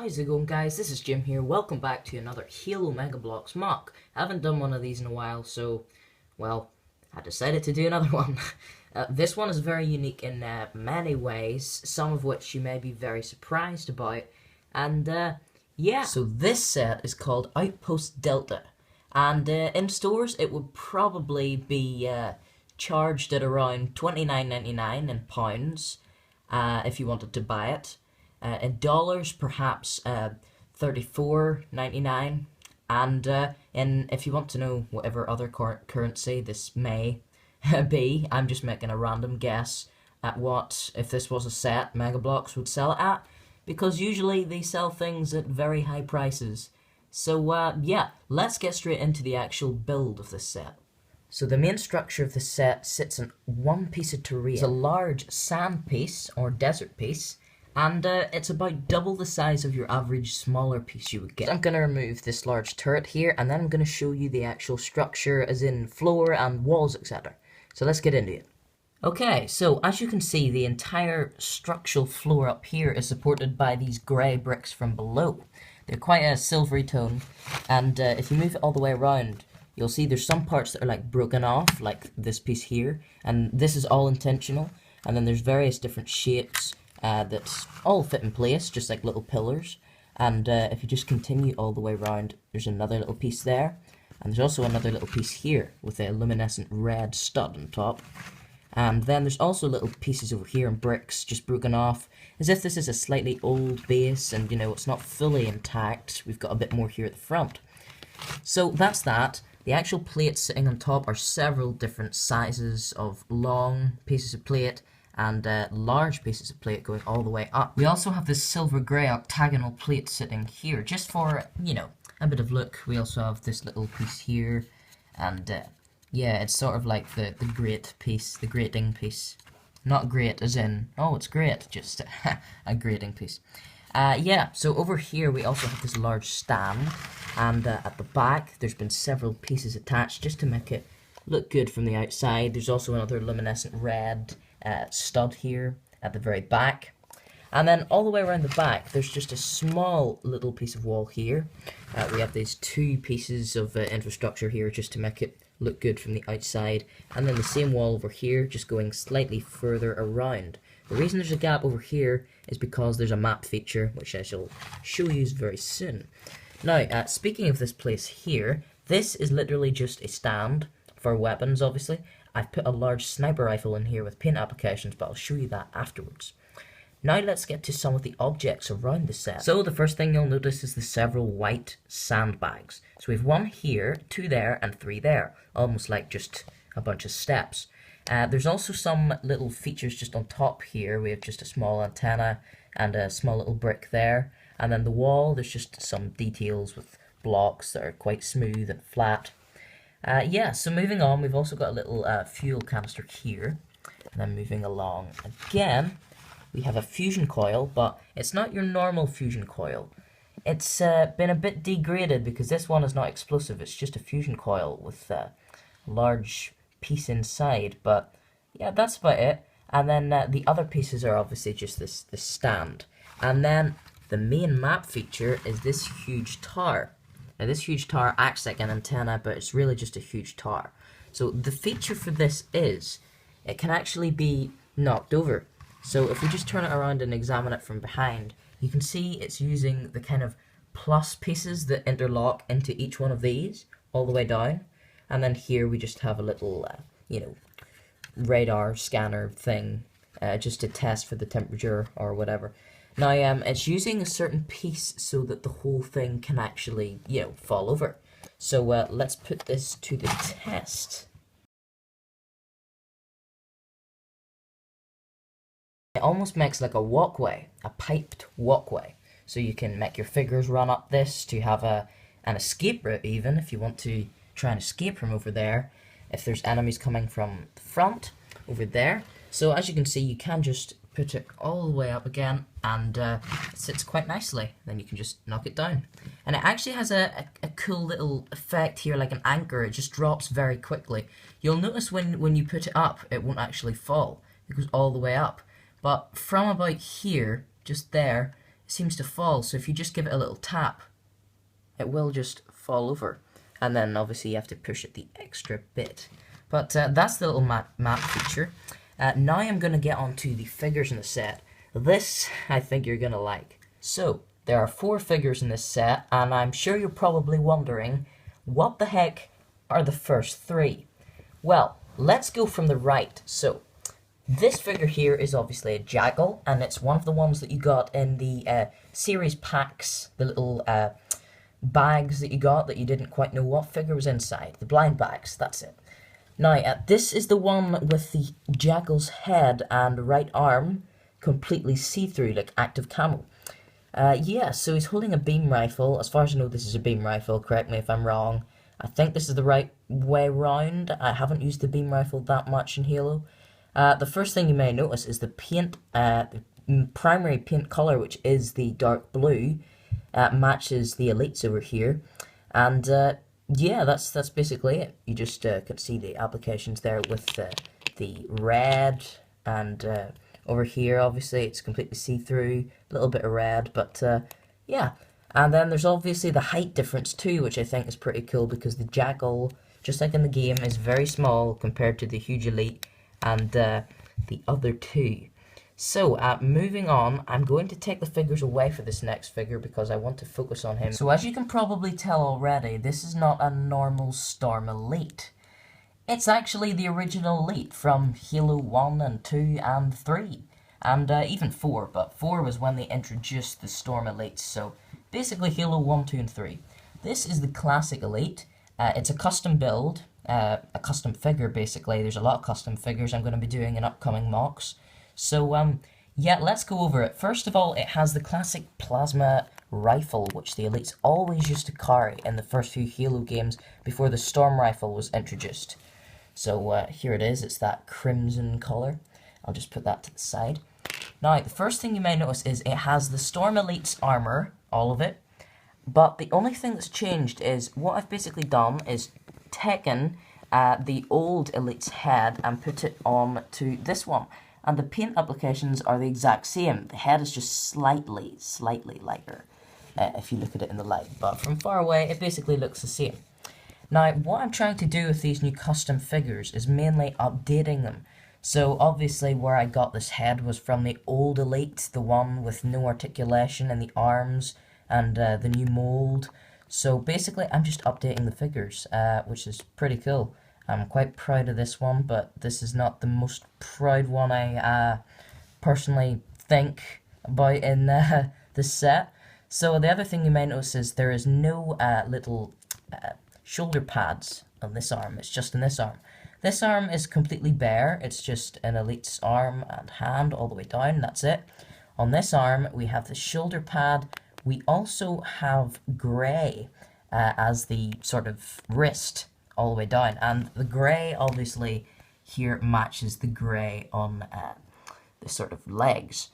How's it going, guys? This is Jim here. Welcome back to another Halo Mega Bloks mock. I haven't done one of these in a while, so, well, I decided to do another one. This one is very unique in many ways, some of which you may be very surprised about. And, yeah. So this set is called Outpost Delta. And in stores, it would probably be charged at around $29.99 in pounds if you wanted to buy it. In dollars, perhaps $34.99, and if you want to know whatever other currency this may be, I'm just making a random guess at what, if this was a set, Mega Bloks would sell it at, because usually they sell things at very high prices. So yeah, let's get straight into the actual build of this set. So the main structure of the set sits in one piece of terrain. It's a large sand piece, or desert piece, and it's about double the size of your average smaller piece you would get. So I'm going to remove this large turret here, and then I'm going to show you the actual structure, as in floor and walls, etc. So let's get into it. Okay, so as you can see, the entire structural floor up here is supported by these grey bricks from below. They're quite a silvery tone, and if you move it all the way around, you'll see there's some parts that are like broken off, like this piece here, and this is all intentional, and then there's various different shapes that all fit in place, just like little pillars. And if you just continue all the way around, there's another little piece there, and there's also another little piece here with a luminescent red stud on top. And then there's also little pieces over here in bricks, just broken off, as if this is a slightly old base and, you know, it's not fully intact. We've got a bit more here at the front. So that's that. The actual plates sitting on top are several different sizes of long pieces of plate and large pieces of plate going all the way up. We also have this silver grey octagonal plate sitting here, just for, you know, a bit of look. We also have this little piece here, and yeah, it's sort of like the grate piece, the grating piece. Not great as in, oh, it's great, just a grating piece. Yeah, so over here we also have this large stand, and at the back there's been several pieces attached just to make it look good from the outside. There's also another luminescent red stud here at the very back, and then all the way around the back there's just a small little piece of wall here. We have these two pieces of infrastructure here just to make it look good from the outside, and then the same wall over here just going slightly further around. The reason there's a gap over here is because there's a map feature, which I shall show you very soon. Now, speaking of this place here, this is literally just a stand for weapons, obviously. I've put a large sniper rifle in here with paint applications, but I'll show you that afterwards. Now let's get to some of the objects around the set. So the first thing you'll notice is the several white sandbags. So we have one here, two there, and three there, almost like just a bunch of steps. There's also some little features just on top here. We have just a small antenna and a small little brick there. And then the wall, there's just some details with blocks that are quite smooth and flat. Yeah, so moving on, we've also got a little fuel canister here. And then moving along again, we have a fusion coil, but it's not your normal fusion coil. It's been a bit degraded because this one is not explosive. It's just a fusion coil with a large piece inside, but yeah, that's about it. And then the other pieces are obviously just this stand. And then the main map feature is this huge tower. Now this huge tower acts like an antenna, but it's really just a huge tower. So the feature for this is it can actually be knocked over. So if we just turn it around and examine it from behind, you can see it's using the kind of plus pieces that interlock into each one of these all the way down. And then here we just have a little, you know, radar scanner thing just to test for the temperature or whatever. Now, it's using a certain piece so that the whole thing can actually, you know, fall over. So let's put this to the test. It almost makes like a walkway, a piped walkway. So you can make your figures run up this to have an escape route, even if you want to try and escape from over there. If there's enemies coming from the front, over there. So as you can see, you can just put it all the way up again, and it sits quite nicely. Then you can just knock it down. And it actually has a cool little effect here, like an anchor. It just drops very quickly. You'll notice when you put it up, it won't actually fall. It goes all the way up. But from about here, just there, seems to fall, so if you just give it a little tap, it will just fall over. And then obviously you have to push it the extra bit. But that's the little map feature. Now I'm going to get on to the figures in the set. This, I think you're going to like. So, there are 4 figures in this set, and I'm sure you're probably wondering, what the heck are the first 3? Well, let's go from the right. So, this figure here is obviously a Jackal, and it's one of the ones that you got in the series packs, the little bags that you got that you didn't quite know what figure was inside. The blind bags, that's it. Now, this is the one with the Jackal's head and right arm completely see-through, like active camo. Yeah, so he's holding a beam rifle. As far as I know, this is a beam rifle. Correct me if I'm wrong. I think this is the right way round. I haven't used the beam rifle that much in Halo. The first thing you may notice is the paint, the primary paint color, which is the dark blue, matches the elites over here. And yeah, that's basically it. You just can see the applications there with the red, and over here obviously it's completely see-through, a little bit of red, but yeah. And then there's obviously the height difference too, which I think is pretty cool, because the Jackal, just like in the game, is very small compared to the huge elite and the other 2. So, moving on, I'm going to take the figures away for this next figure because I want to focus on him. So as you can probably tell already, this is not a normal Storm Elite. It's actually the original Elite from Halo 1 and 2 and 3. And even 4, but 4 was when they introduced the Storm Elites, so basically Halo 1, 2, and 3. This is the classic Elite. It's a custom build, a custom figure basically. There's a lot of custom figures I'm going to be doing in upcoming mocks. So, yeah, let's go over it. First of all, it has the classic plasma rifle, which the elites always used to carry in the first few Halo games before the storm rifle was introduced. So, here it is. It's that crimson color. I'll just put that to the side. Now, the first thing you may notice is it has the Storm Elite's armor, all of it. But the only thing that's changed is, what I've basically done is taken the old Elite's head and put it on to this one. And the paint applications are the exact same. The head is just slightly lighter, if you look at it in the light. But from far away, it basically looks the same. Now, what I'm trying to do with these new custom figures is mainly updating them. So, obviously, where I got this head was from the old Elite, the one with no articulation in the arms, and the new mold. So, basically, I'm just updating the figures, which is pretty cool. I'm quite proud of this one, but this is not the most proud one I personally think about in this set. So the other thing you may notice is there is no little shoulder pads on this arm. It's just in this arm. This arm is completely bare. It's just an elite's arm and hand all the way down. That's it. On this arm, we have the shoulder pad. We also have grey as the sort of wrist all the way down, and the grey obviously here matches the grey on the sort of legs.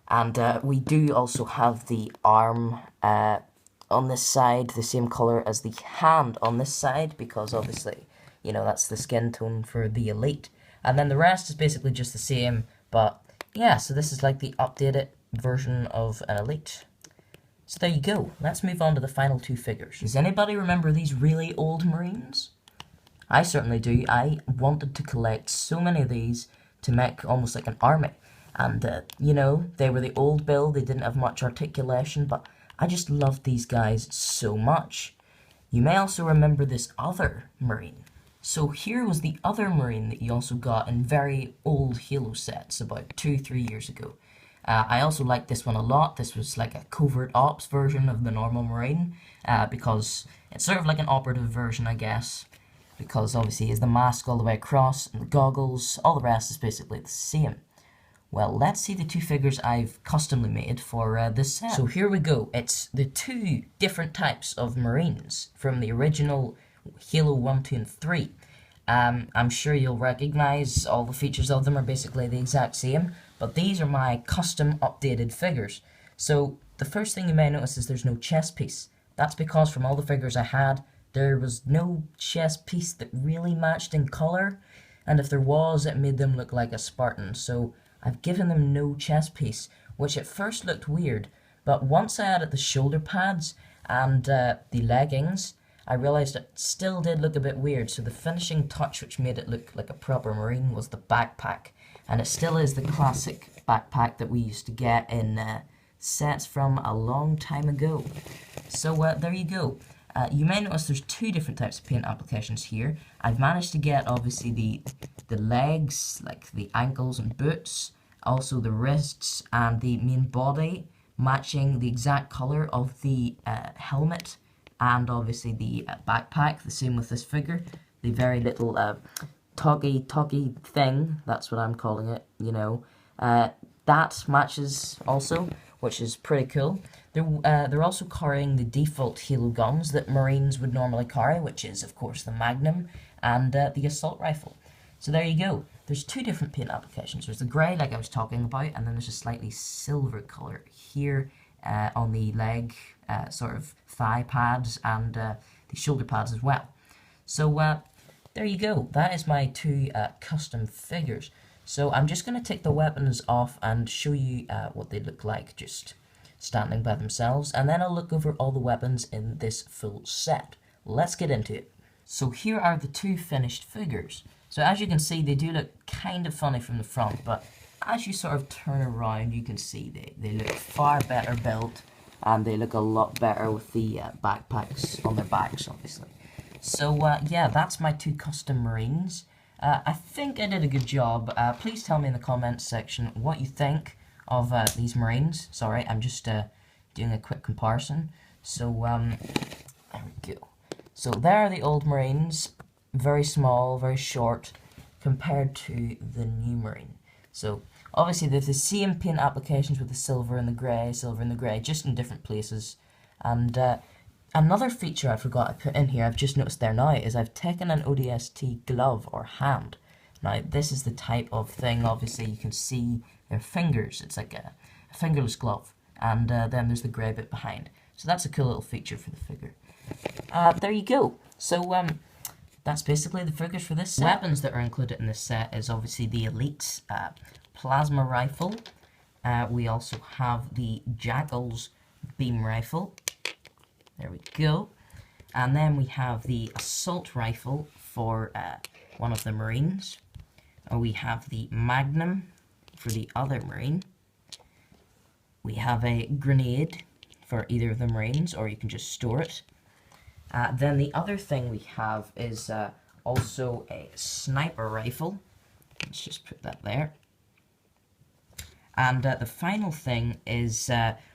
And we do also have the arm on this side, the same colour as the hand on this side, because obviously, you know, that's the skin tone for the elite. And then the rest is basically just the same, but yeah, so this is like the updated version of an elite. So there you go. Let's move on to the final 2 figures. Does anybody remember these really old Marines? I certainly do. I wanted to collect so many of these to make almost like an army. And, you know, they were the old build, they didn't have much articulation, but I just loved these guys so much. You may also remember this other Marine. So here was the other Marine that you also got in very old Halo sets about 2-3 years ago. I also liked this one a lot. This was like a covert ops version of the normal Marine, because it's sort of like an operative version, I guess. Because obviously he has the mask all the way across, and the goggles, all the rest is basically the same. Well, let's see the 2 figures I've customly made for this set. So here we go. It's the 2 different types of Marines from the original Halo 1, 2, and 3. I'm sure you'll recognize all the features of them are basically the exact same, but these are my custom updated figures. So the first thing you may notice is there's no chest piece. That's because from all the figures I had, there was no chest piece that really matched in colour, and if there was, it made them look like a Spartan. So I've given them no chest piece, which at first looked weird, But once I added the shoulder pads and the leggings, I realised it still did look a bit weird. So the finishing touch, which made it look like a proper Marine, was the backpack. And it still is the classic backpack that we used to get in sets from a long time ago. So there you go. You may notice there's two different types of paint applications here. I've managed to get obviously the legs, like the ankles and boots, also the wrists and the main body, matching the exact colour of the helmet and obviously the backpack. The same with this figure, the very little toggy thing, that's what I'm calling it, you know. That matches also, which is pretty cool. They're also carrying the default Halo guns that Marines would normally carry, which is, of course, the Magnum and the assault rifle. So there you go. There's two different paint applications. There's the grey, like I was talking about, and then there's a slightly silver colour here on the leg, sort of thigh pads, and the shoulder pads as well. So there you go. That is my two custom figures. So I'm just going to take the weapons off and show you what they look like, just standing by themselves, and then I'll look over all the weapons in this full set. Let's get into it. So here are the two finished figures. So as you can see, they do look kind of funny from the front, but as you sort of turn around, you can see they look far better built, and they look a lot better with the backpacks on their backs, obviously. So yeah, that's my two custom Marines. I think I did a good job. Please tell me in the comments section what you think of these Marines. Sorry, I'm just doing a quick comparison. So there we go. So there are the old Marines, very small, very short, compared to the new Marine. So obviously they have the same paint applications with the silver and the grey, just in different places. And another feature I forgot I put in here, I've just noticed there now, is I've taken an ODST glove or hand. Now this is the type of thing, obviously you can see their fingers, it's like a fingerless glove, and then there's the grey bit behind. So that's a cool little feature for the figure. There you go. So that's basically the figures for this set. Weapons that are included in this set is obviously the Elite's plasma rifle. We also have the Jackal's beam rifle. There we go. And then we have the assault rifle for one of the Marines. We have the Magnum for the other Marine. We have a grenade for either of the Marines, or you can just store it. Then the other thing we have is also a sniper rifle. Let's just put that there. And the final thing is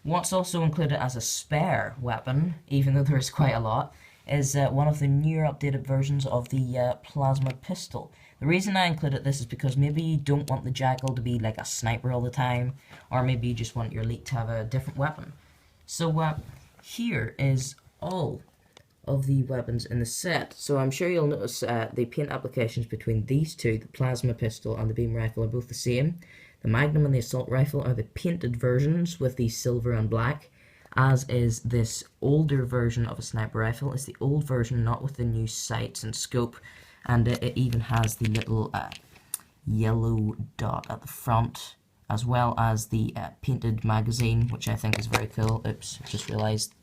what's also included as a spare weapon, even though there is quite a lot, is one of the newer updated versions of the plasma pistol. The reason I included this is because maybe you don't want the Jackal to be like a sniper all the time, or maybe you just want your Elite to have a different weapon. So here is all of the weapons in the set. So I'm sure you'll notice the paint applications between these two, the plasma pistol and the beam rifle, are both the same. The Magnum and the assault rifle are the painted versions with the silver and black, as is this older version of a sniper rifle. It's the old version, not with the new sights and scope, and it even has the little yellow dot at the front, as well as the painted magazine, which I think is very cool. Oops, just realised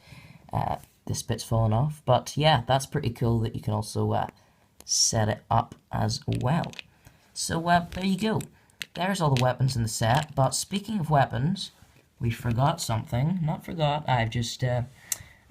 this bit's fallen off. But yeah, that's pretty cool that you can also set it up as well. So there you go. There's all the weapons in the set. But speaking of weapons, we forgot something. Not forgot. I've just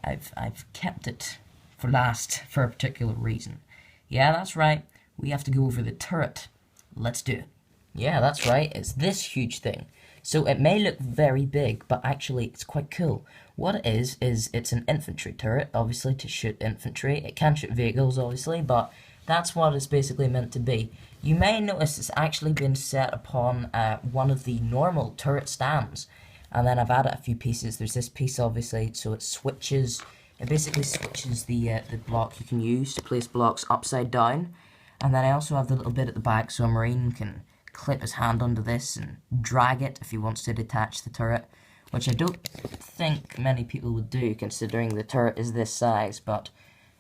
I've kept it for last for a particular reason. Yeah, that's right. We have to go over the turret. Let's do it. Yeah, that's right. It's this huge thing. So it may look very big, but actually it's quite cool. What it is it's an infantry turret, obviously, to shoot infantry. It can shoot vehicles, obviously, but that's what it's basically meant to be. You may notice it's actually been set upon one of the normal turret stands. And then I've added a few pieces. There's this piece, obviously, so it switches. It basically switches the block you can use to place blocks upside down. And then I also have the little bit at the back, so a Marine can clip his hand under this and drag it if he wants to detach the turret, which I don't think many people would do, considering the turret is this size, but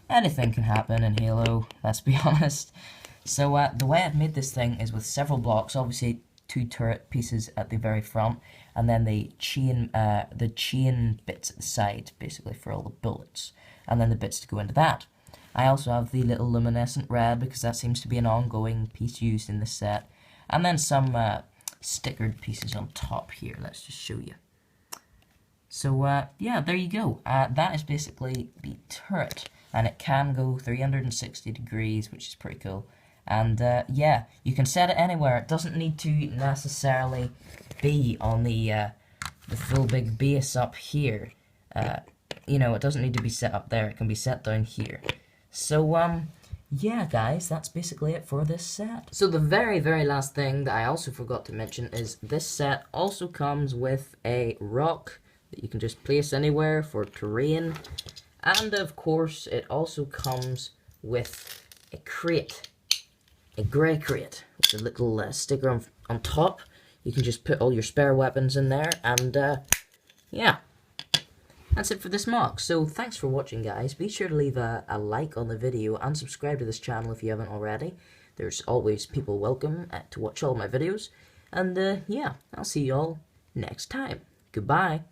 anything can happen in Halo, let's be honest. So the way I've made this thing is with several blocks. Obviously two turret pieces at the very front, and then the chain bits at the side, basically for all the bullets, and then the bits to go into that. I also have the little luminescent red, because that seems to be an ongoing piece used in this set, and then some stickered pieces on top here. Let's just show you. So yeah, there you go. That is basically the turret, and it can go 360 degrees, which is pretty cool. And yeah, you can set it anywhere. It doesn't need to necessarily be on the full big base up here. You know, it doesn't need to be set up there. It can be set down here. So yeah, guys, that's basically it for this set. So the very, very last thing that I also forgot to mention is this set also comes with a rock that you can just place anywhere for terrain. And of course, it also comes with a crate. A grey crate with a little sticker on top. You can just put all your spare weapons in there, and yeah, that's it for this MOC. So thanks for watching, guys. Be sure to leave a like on the video and subscribe to this channel if you haven't already. There's always people welcome to watch all my videos, and yeah, I'll see you all next time. Goodbye.